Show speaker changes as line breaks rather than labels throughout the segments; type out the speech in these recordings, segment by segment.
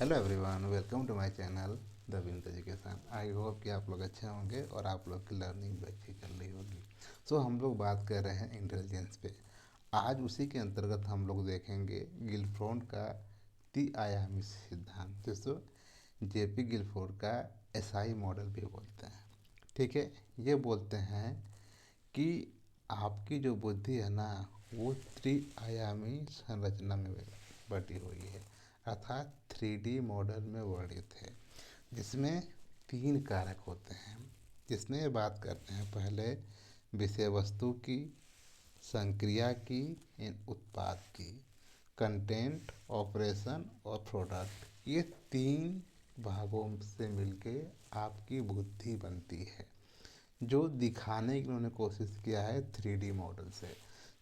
Hello everyone, welcome to my channel the Vint education. I hope कि आप लोग अच्छे होंगे और आप लोग की लर्निंग भी अच्छी चल रही होगी। हम लोग बात कर रहे हैं इंटेलिजेंस पे। आज उसी के अंतर्गत हम लोग देखेंगे गिलफोर्ड का त्रिआयामी सिद्धांत, जिसको जेपी गिलफोर्ड का एसआई मॉडल भी बोलते हैं। ठीक है, ये बोलते हैं कि आपकी जो बुद्धि है ना, वो त्रिआयामी संरचना में बटी हुई है, अर्थात 3D मॉडल में वर्णित है, जिसमें तीन कारक होते हैं। जिसमें बात करते हैं पहले विषय वस्तु की, संक्रिया की, उत्पाद की, कंटेंट, ऑपरेशन और प्रोडक्ट। ये तीन भागों से मिलके आपकी बुद्धि बनती है, जो दिखाने की उन्होंने कोशिश किया है 3D मॉडल से,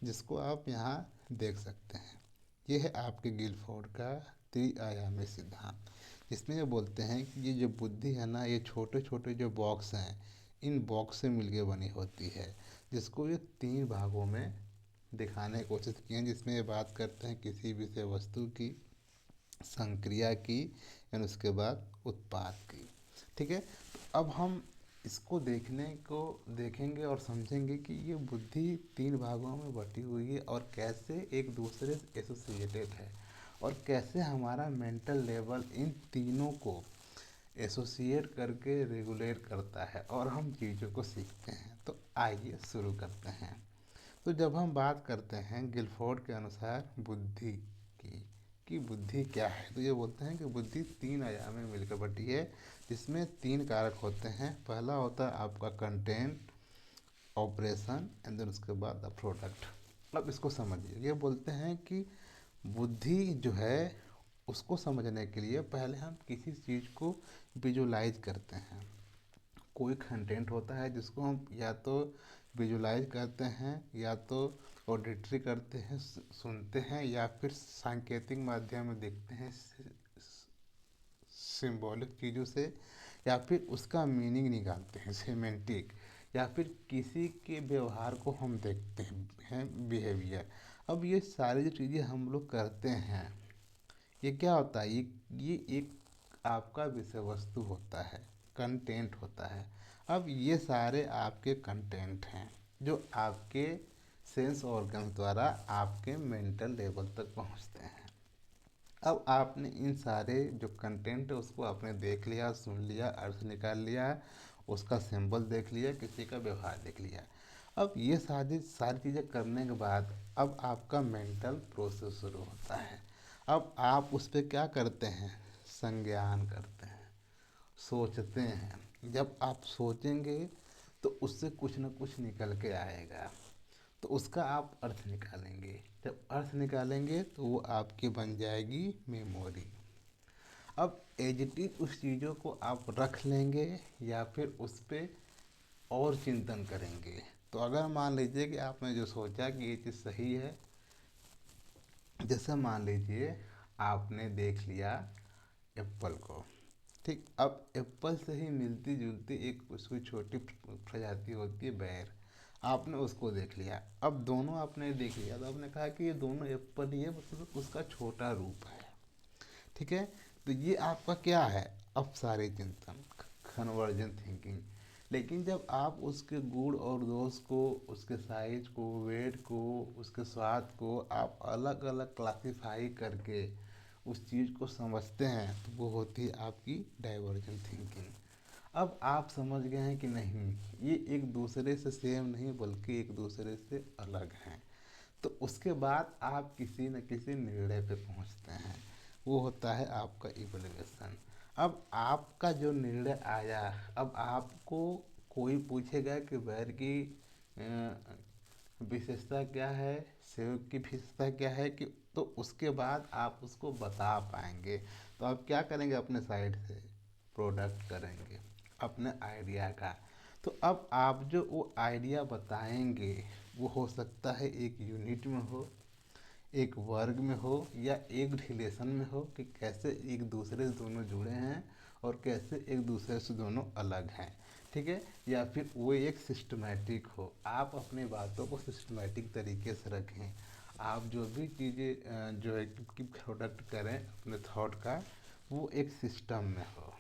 जिसको आप यहाँ देख सकते हैं। ये है आपके गिलफोर्ड का त्रिआयामी सिद्धांत, जिसमें ये बोलते हैं कि ये जो बुद्धि है ना, ये छोटे छोटे जो बॉक्स हैं, इन बॉक्स से मिलके बनी होती है, जिसको ये तीन भागों में दिखाने की कोशिश की है। जिसमें ये बात करते हैं किसी विषय वस्तु की, संक्रिया की, एंड उसके बाद उत्पाद की। ठीक है, तो अब हम इसको देखेंगे और समझेंगे कि ये बुद्धि तीन भागों में बटी हुई है और कैसे एक दूसरे से एसोसिएटेड है, और कैसे हमारा मेंटल लेवल इन तीनों को एसोसिएट करके रेगुलेट करता है और हम चीज़ों को सीखते हैं। तो आइए शुरू करते हैं। तो जब हम बात करते हैं गिलफोर्ड के अनुसार बुद्धि की कि बुद्धि क्या है, तो ये बोलते हैं कि बुद्धि तीन आयाम में मिलकर बटी है, जिसमें तीन कारक होते हैं। पहला होता है आपका कंटेंट, ऑपरेशन, एंड देन उसके बाद द प्रोडक्ट। अब इसको समझिए। ये बोलते हैं कि बुद्धि जो है, उसको समझने के लिए पहले हम किसी चीज़ को विजुलाइज करते हैं। कोई कंटेंट होता है जिसको हम या तो विजुलाइज करते हैं, या तो ऑडिटरी करते हैं, सुनते हैं, या फिर सांकेतिक माध्यम में देखते हैं, सिंबॉलिक चीज़ों से, या फिर उसका मीनिंग निकालते हैं, सेमेंटिक, या फिर किसी के व्यवहार को हम देखते हैं, बिहेवियर। अब ये सारी जो चीज़ें हम लोग करते हैं, ये क्या होता है, ये एक आपका विषय वस्तु होता है, कंटेंट होता है। अब ये सारे आपके कंटेंट हैं, जो आपके सेंस ऑर्गन्स द्वारा आपके मेंटल लेवल तक पहुंचते हैं। अब आपने इन सारे जो कंटेंट है उसको आपने देख लिया, सुन लिया, अर्थ निकाल लिया, उसका सिंबल देख लिया, किसी का व्यवहार देख लिया। अब ये सारी सारी चीज़ें करने के बाद अब आपका मेंटल प्रोसेस शुरू होता है। अब आप उस पर क्या करते हैं, संज्ञान करते हैं, सोचते हैं। जब आप सोचेंगे तो उससे कुछ ना कुछ निकल के आएगा, तो उसका आप अर्थ निकालेंगे। जब अर्थ निकालेंगे तो वो आपकी बन जाएगी मेमोरी। अब एजिटिव उस चीज़ों को आप रख लेंगे, या फिर उस पर और चिंतन करेंगे। तो अगर मान लीजिए कि आपने जो सोचा कि ये चीज़ सही है, जैसे मान लीजिए आपने देख लिया एप्पल को। ठीक, अब एप्पल से ही मिलती जुलती एक उसकी छोटी प्रजाति होती है बेर। आपने उसको देख लिया। अब दोनों आपने देख लिया तो आपने कहा कि ये दोनों एप्पल ही है, मतलब उसका छोटा रूप है। ठीक है, तो ये आपका क्या है, अब सारे चिंतन, कन्वर्जन थिंकिंग। लेकिन जब आप उसके गुण और दोष को, उसके साइज को, वेट को, उसके स्वाद को आप अलग अलग क्लासीफाई करके उस चीज़ को समझते हैं, तो वो होती है आपकी डाइवर्जेंट थिंकिंग। अब आप समझ गए हैं कि नहीं, ये एक दूसरे से सेम नहीं बल्कि एक दूसरे से अलग हैं। तो उसके बाद आप किसी न किसी निर्णय पे पहुंचते हैं, वो होता है आपका इवैल्यूएशन। अब आपका जो निर्णय आया, अब आपको कोई पूछेगा कि बैर की विशेषता क्या है, सेब की विशेषता क्या है, कि तो उसके बाद आप उसको बता पाएंगे। तो आप क्या करेंगे, अपने साइड से प्रोडक्ट करेंगे अपने आइडिया का। तो अब आप जो वो आइडिया बताएंगे, वो हो सकता है एक यूनिट में हो, एक वर्ग में हो, या एक रिलेशन में हो, कि कैसे एक दूसरे से दोनों जुड़े हैं और कैसे एक दूसरे से दोनों अलग हैं। ठीक है, या फिर वो एक सिस्टमेटिक हो, आप अपनी बातों को सिस्टमेटिक तरीके से रखें। आप जो भी चीज़ें जो है कि प्रोडक्ट करें अपने थॉट का, वो एक सिस्टम में हो,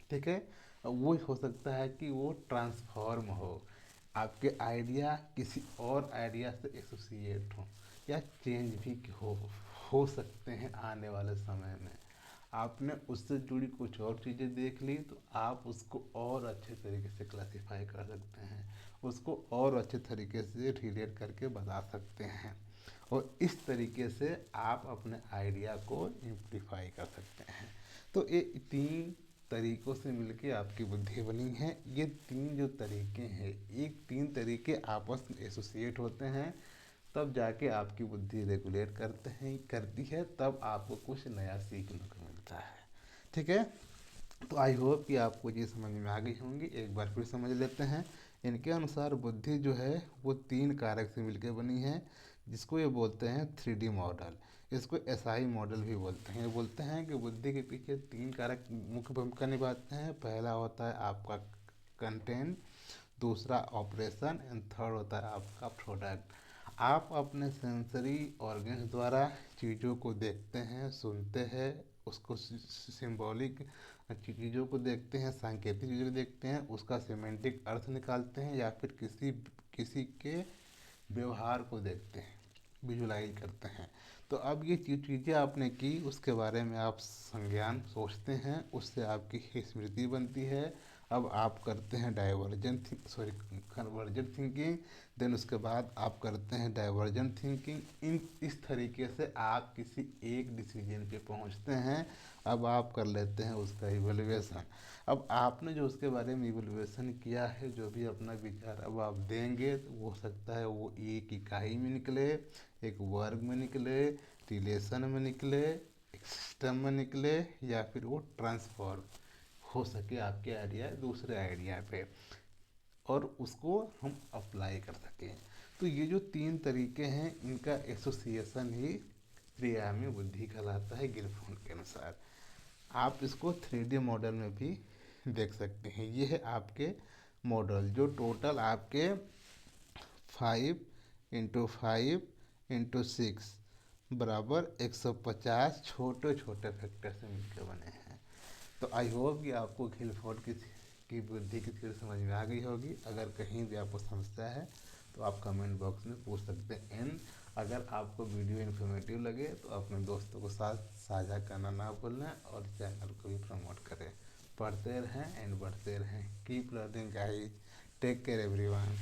ठीक है। वो हो सकता है कि वो ट्रांसफॉर्म हो, आपके आइडिया किसी और आइडिया से एसोसिएट हो, या चेंज भी हो सकते हैं आने वाले समय में। आपने उससे जुड़ी कुछ और चीज़ें देख ली तो आप उसको और अच्छे तरीके से क्लासिफाई कर सकते हैं, उसको और अच्छे तरीके से रिलेट करके बता सकते हैं, और इस तरीके से आप अपने आइडिया को इम्प्लीफाई कर सकते हैं। तो ये तीन तरीक़ों से मिलके आपकी बुद्धि बनी है। ये तीन जो तरीके हैं, एक तीन तरीके आपस में एसोसिएट होते हैं, तब जाके आपकी बुद्धि रेगुलेट करती है, तब आपको कुछ नया सीखने को मिलता है, ठीक है। तो आई होप कि आपको ये समझ में आ गई होंगी। एक बार फिर समझ लेते हैं। इनके अनुसार बुद्धि जो है वो तीन कारक से मिलकर बनी है, जिसको ये बोलते हैं 3D मॉडल। इसको एसआई मॉडल भी बोलते हैं। ये बोलते हैं कि बुद्धि के पीछे तीन कारक मुख्य भूमिका निभाते हैं। पहला होता है आपका कंटेंट, दूसरा ऑपरेशन, एंड थर्ड होता है आपका प्रोडक्ट। आप अपने सेंसरी ऑर्गन्स द्वारा चीज़ों को देखते हैं, सुनते हैं, उसको सिंबॉलिक चीज़ों को देखते हैं, सांकेतिक चीज़ों को देखते हैं, उसका सिमेंटिक अर्थ निकालते हैं, या फिर किसी किसी के व्यवहार को देखते हैं, विजुलाइज करते हैं। तो अब ये चीज़ें आपने की, उसके बारे में आप संज्ञान सोचते हैं, उससे आपकी स्मृति बनती है। अब आप करते हैं कन्वर्जेंट थिंकिंग, देन उसके बाद आप करते हैं डाइवर्जेंट थिंकिंग। इस तरीके से आप किसी एक डिसीजन पे पहुंचते हैं। अब आप कर लेते हैं उसका इवैल्यूएशन। अब आपने जो उसके बारे में इवैल्यूएशन किया है, जो भी अपना विचार अब आप देंगे, तो हो सकता है वो एक इकाई में निकले, एक वर्ग में निकले, रिलेशन में निकले, एक सिस्टम में निकले, या फिर वो ट्रांसफॉर्म हो सके आपके आइडिया दूसरे आइडिया पे, और उसको हम अप्लाई कर सकें। तो ये जो तीन तरीके हैं, इनका एसोसिएशन ही त्रिआयामी बुद्धि कहलाता है गिलफोन के अनुसार। आप इसको 3D मॉडल में भी देख सकते हैं। ये है आपके मॉडल, जो टोटल आपके 5 × 5 × 6 बराबर 150 छोटे छोटे फैक्टर से मिलकर बने हैं। तो आई होप कि आपको गिलफोर्ड की बुद्धि की थ्योरी समझ में आ गई होगी। अगर कहीं भी आपको समस्या है तो आप कमेंट बॉक्स में पूछ सकते हैं। एंड अगर आपको वीडियो इन्फॉर्मेटिव लगे तो अपने दोस्तों के साथ साझा करना ना भूलें, और चैनल को भी प्रमोट करें। पढ़ते रहें एंड बढ़ते रहें। Keep learning guys. Take care everyone.